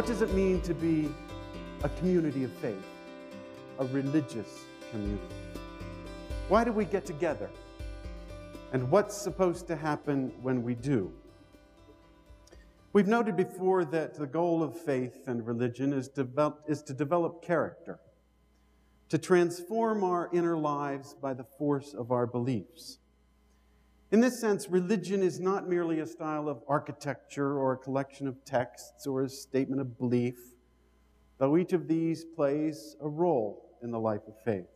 What does it mean to be a community of faith, a religious community? Why do we get together? And what's supposed to happen when we do? We've noted before that the goal of faith and religion is to develop character, to transform our inner lives by the force of our beliefs. In this sense, religion is not merely a style of architecture or a collection of texts or a statement of belief, though each of these plays a role in the life of faith.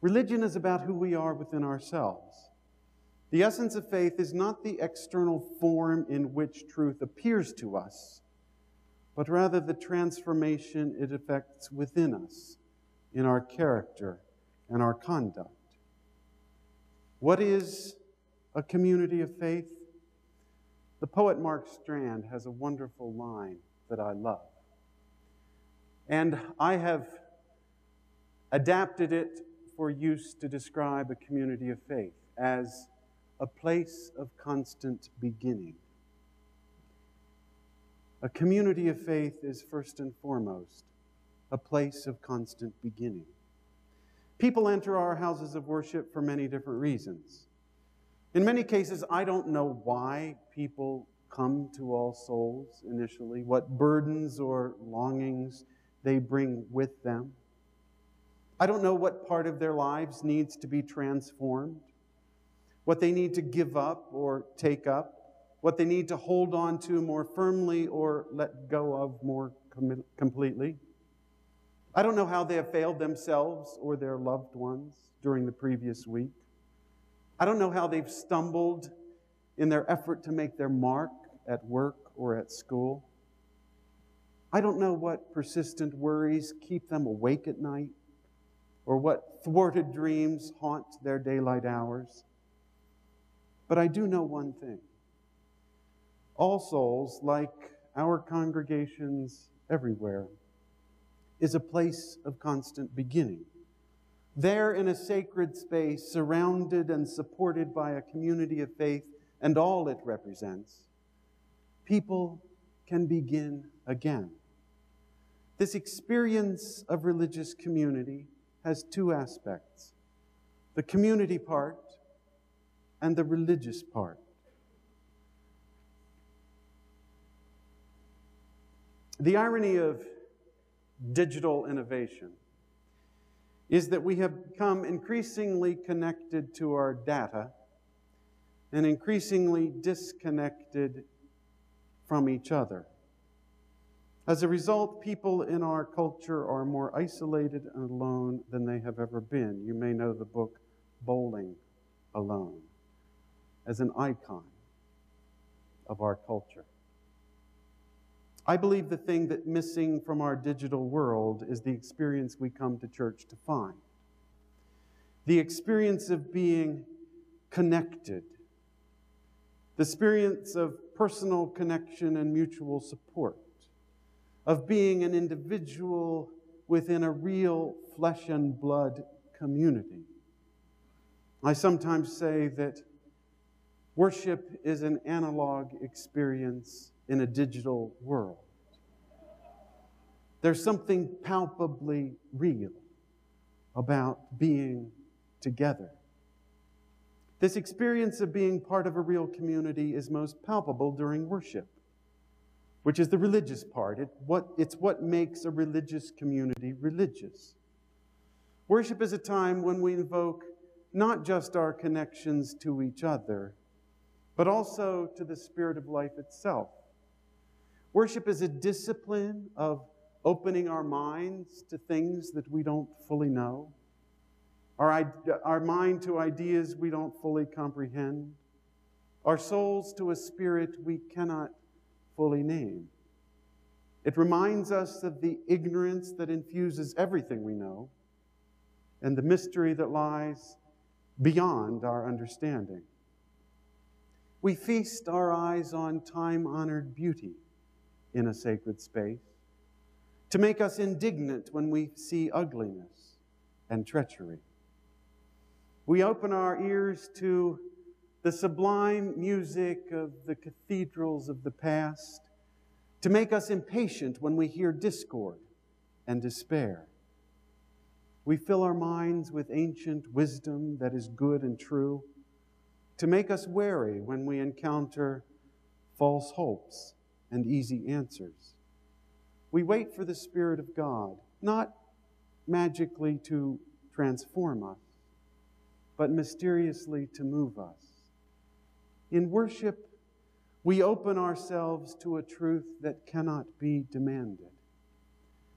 Religion is about who we are within ourselves. The essence of faith is not the external form in which truth appears to us, but rather the transformation it effects within us, in our character and our conduct. What is a community of faith? The poet Mark Strand has a wonderful line that I love. And I have adapted it for use to describe a community of faith as a place of constant beginning. A community of faith is first and foremost a place of constant beginning. People enter our houses of worship for many different reasons. In many cases, I don't know why people come to All Souls initially, what burdens or longings they bring with them. I don't know what part of their lives needs to be transformed, what they need to give up or take up, what they need to hold on to more firmly or let go of more completely. I don't know how they have failed themselves or their loved ones during the previous week. I don't know how they've stumbled in their effort to make their mark at work or at school. I don't know what persistent worries keep them awake at night or what thwarted dreams haunt their daylight hours. But I do know one thing. All Souls, like our congregations everywhere, is a place of constant beginning. There in a sacred space, surrounded and supported by a community of faith and all it represents, people can begin again. This experience of religious community has two aspects: the community part and the religious part. The irony of digital innovation is that we have become increasingly connected to our data and increasingly disconnected from each other. As a result, people in our culture are more isolated and alone than they have ever been. You may know the book Bowling Alone as an icon of our culture. I believe the thing that's missing from our digital world is the experience we come to church to find. The experience of being connected. The experience of personal connection and mutual support. Of being an individual within a real flesh and blood community. I sometimes say that worship is an analog experience in a digital world. There's something palpably real about being together. This experience of being part of a real community is most palpable during worship, which is the religious part. It's what makes a religious community religious. Worship is a time when we invoke not just our connections to each other, but also to the Spirit of life itself. Worship is a discipline of opening our minds to things that we don't fully know, our mind to ideas we don't fully comprehend, our souls to a spirit we cannot fully name. It reminds us of the ignorance that infuses everything we know and the mystery that lies beyond our understanding. We feast our eyes on time-honored beauty in a sacred space to make us indignant when we see ugliness and treachery. We open our ears to the sublime music of the cathedrals of the past to make us impatient when we hear discord and despair. We fill our minds with ancient wisdom that is good and true, to make us wary when we encounter false hopes and easy answers. We wait for the Spirit of God, not magically to transform us, but mysteriously to move us. In worship, we open ourselves to a truth that cannot be demanded.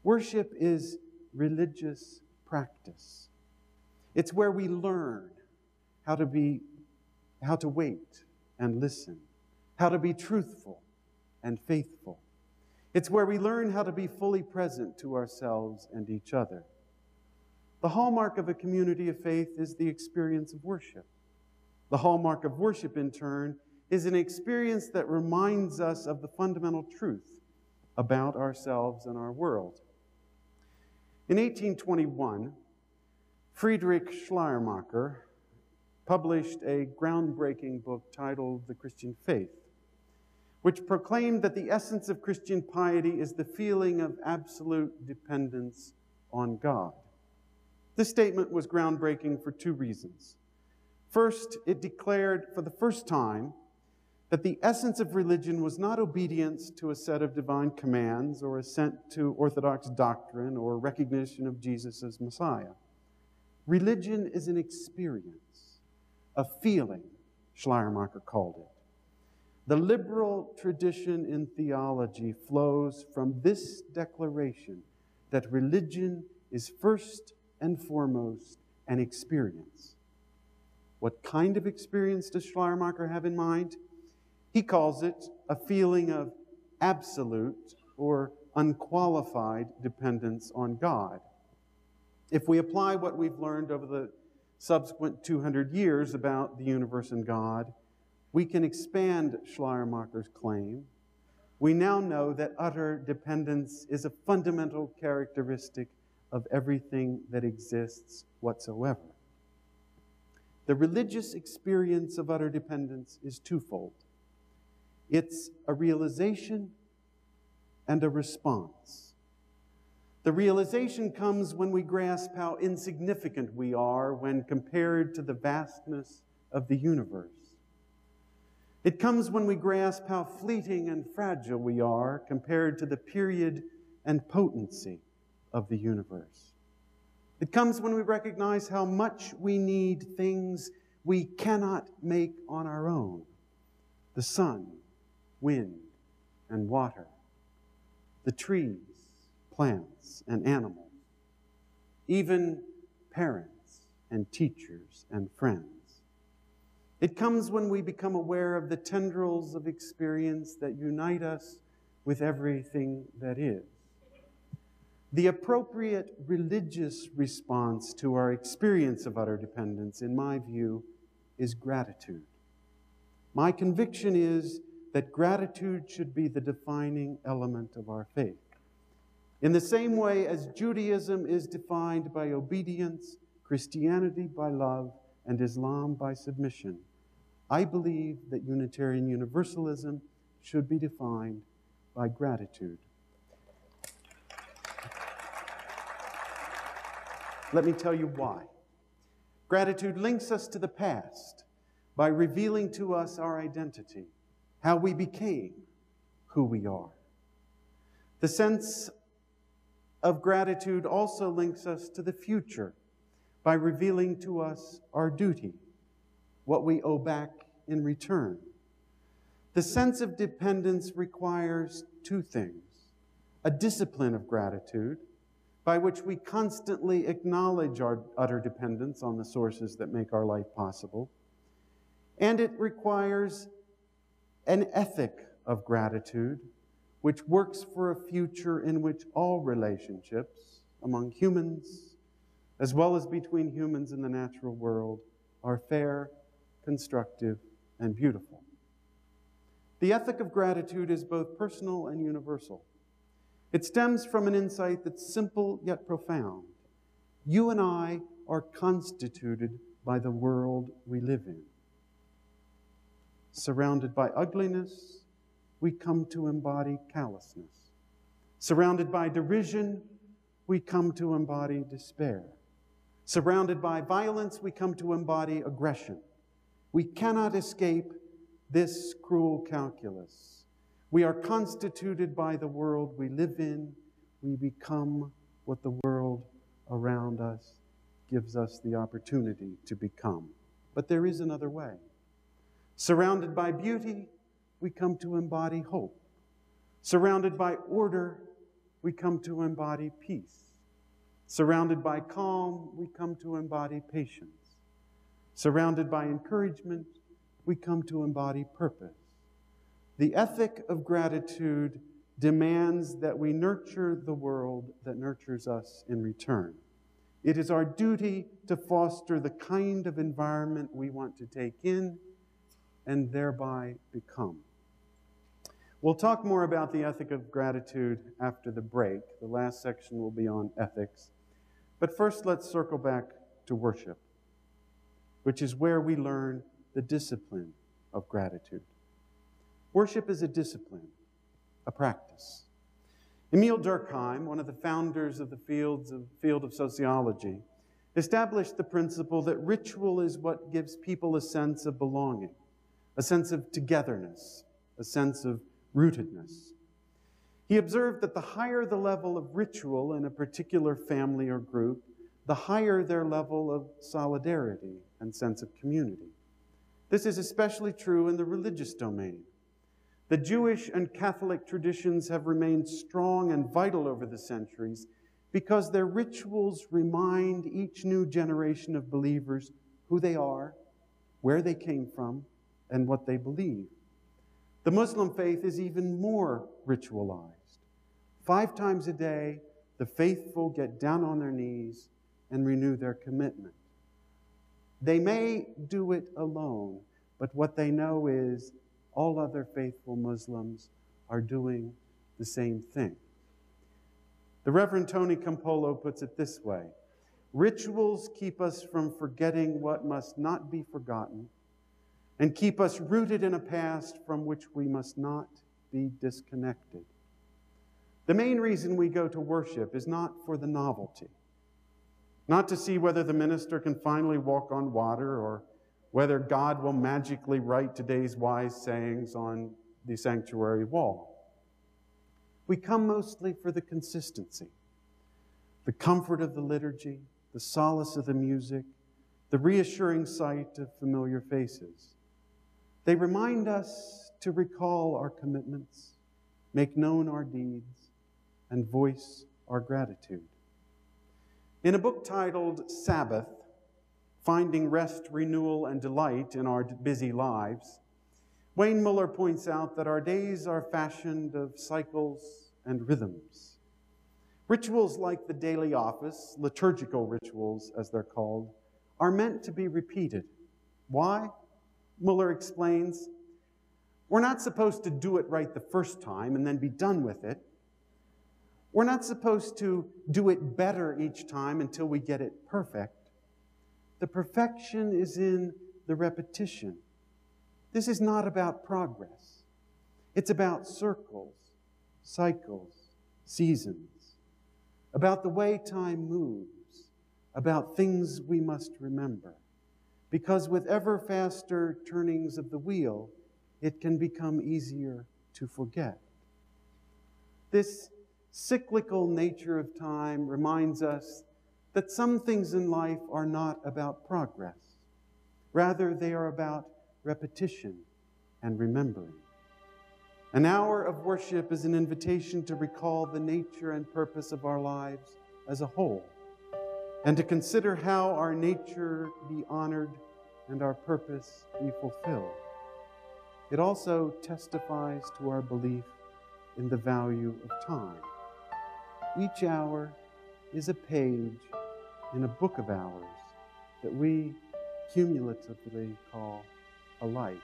Worship is religious practice. It's where we learn how to wait and listen, how to be truthful and faithful. It's where we learn how to be fully present to ourselves and each other. The hallmark of a community of faith is the experience of worship. The hallmark of worship, in turn, is an experience that reminds us of the fundamental truth about ourselves and our world. In 1821, Friedrich Schleiermacher published a groundbreaking book titled The Christian Faith, which proclaimed that the essence of Christian piety is the feeling of absolute dependence on God. This statement was groundbreaking for two reasons. First, it declared for the first time that the essence of religion was not obedience to a set of divine commands or assent to orthodox doctrine or recognition of Jesus as Messiah. Religion is an experience, a feeling, Schleiermacher called it. The liberal tradition in theology flows from this declaration that religion is first and foremost an experience. What kind of experience does Schleiermacher have in mind? He calls it a feeling of absolute or unqualified dependence on God. If we apply what we've learned over the subsequent 200 years about the universe and God, we can expand Schleiermacher's claim. We now know that utter dependence is a fundamental characteristic of everything that exists whatsoever. The religious experience of utter dependence is twofold. It's a realization and a response. The realization comes when we grasp how insignificant we are when compared to the vastness of the universe. It comes when we grasp how fleeting and fragile we are compared to the period and potency of the universe. It comes when we recognize how much we need things we cannot make on our own. The sun, wind, and water. The trees, plants, and animals. Even parents and teachers and friends. It comes when we become aware of the tendrils of experience that unite us with everything that is. The appropriate religious response to our experience of utter dependence, in my view, is gratitude. My conviction is that gratitude should be the defining element of our faith. In the same way as Judaism is defined by obedience, Christianity by love, and Islam by submission, I believe that Unitarian Universalism should be defined by gratitude. Let me tell you why. Gratitude links us to the past by revealing to us our identity, how we became who we are. The sense of gratitude also links us to the future by revealing to us our duty, what we owe back in return. The sense of dependence requires two things: a discipline of gratitude, by which we constantly acknowledge our utter dependence on the sources that make our life possible. And it requires an ethic of gratitude, which works for a future in which all relationships among humans, as well as between humans and the natural world, are fair, constructive, and beautiful. The ethic of gratitude is both personal and universal. It stems from an insight that's simple yet profound. You and I are constituted by the world we live in. Surrounded by ugliness, we come to embody callousness. Surrounded by derision, we come to embody despair. Surrounded by violence, we come to embody aggression. We cannot escape this cruel calculus. We are constituted by the world we live in. We become what the world around us gives us the opportunity to become. But there is another way. Surrounded by beauty, we come to embody hope. Surrounded by order, we come to embody peace. Surrounded by calm, we come to embody patience. Surrounded by encouragement, we come to embody purpose. The ethic of gratitude demands that we nurture the world that nurtures us in return. It is our duty to foster the kind of environment we want to take in and thereby become. We'll talk more about the ethic of gratitude after the break. The last section will be on ethics. But first, let's circle back to worship, which is where we learn the discipline of gratitude. Worship is a discipline, a practice. Emil Durkheim, one of the founders of the field of sociology, established the principle that ritual is what gives people a sense of belonging, a sense of togetherness, a sense of rootedness. He observed that the higher the level of ritual in a particular family or group, the higher their level of solidarity and sense of community. This is especially true in the religious domain. The Jewish and Catholic traditions have remained strong and vital over the centuries because their rituals remind each new generation of believers who they are, where they came from, and what they believe. The Muslim faith is even more ritualized. 5 times a day, the faithful get down on their knees and renew their commitment. They may do it alone, but what they know is all other faithful Muslims are doing the same thing. The Reverend Tony Campolo puts it this way: rituals keep us from forgetting what must not be forgotten and keep us rooted in a past from which we must not be disconnected. The main reason we go to worship is not for the novelty, not to see whether the minister can finally walk on water or whether God will magically write today's wise sayings on the sanctuary wall. We come mostly for the consistency, the comfort of the liturgy, the solace of the music, the reassuring sight of familiar faces. They remind us to recall our commitments, make known our deeds, and voice our gratitude. In a book titled Sabbath, Finding Rest, Renewal, and Delight in Our Busy Lives, Wayne Muller points out that our days are fashioned of cycles and rhythms. Rituals like the daily office, liturgical rituals as they're called, are meant to be repeated. Why? Muller explains, we're not supposed to do it right the first time and then be done with it. We're not supposed to do it better each time until we get it perfect. The perfection is in the repetition. This is not about progress. It's about circles, cycles, seasons, about the way time moves, about things we must remember. Because with ever faster turnings of the wheel, it can become easier to forget. This cyclical nature of time reminds us that some things in life are not about progress. Rather, they are about repetition and remembering. An hour of worship is an invitation to recall the nature and purpose of our lives as a whole, and to consider how our nature be honored and our purpose be fulfilled. It also testifies to our belief in the value of time. Each hour is a page in a book of hours that we cumulatively call a life.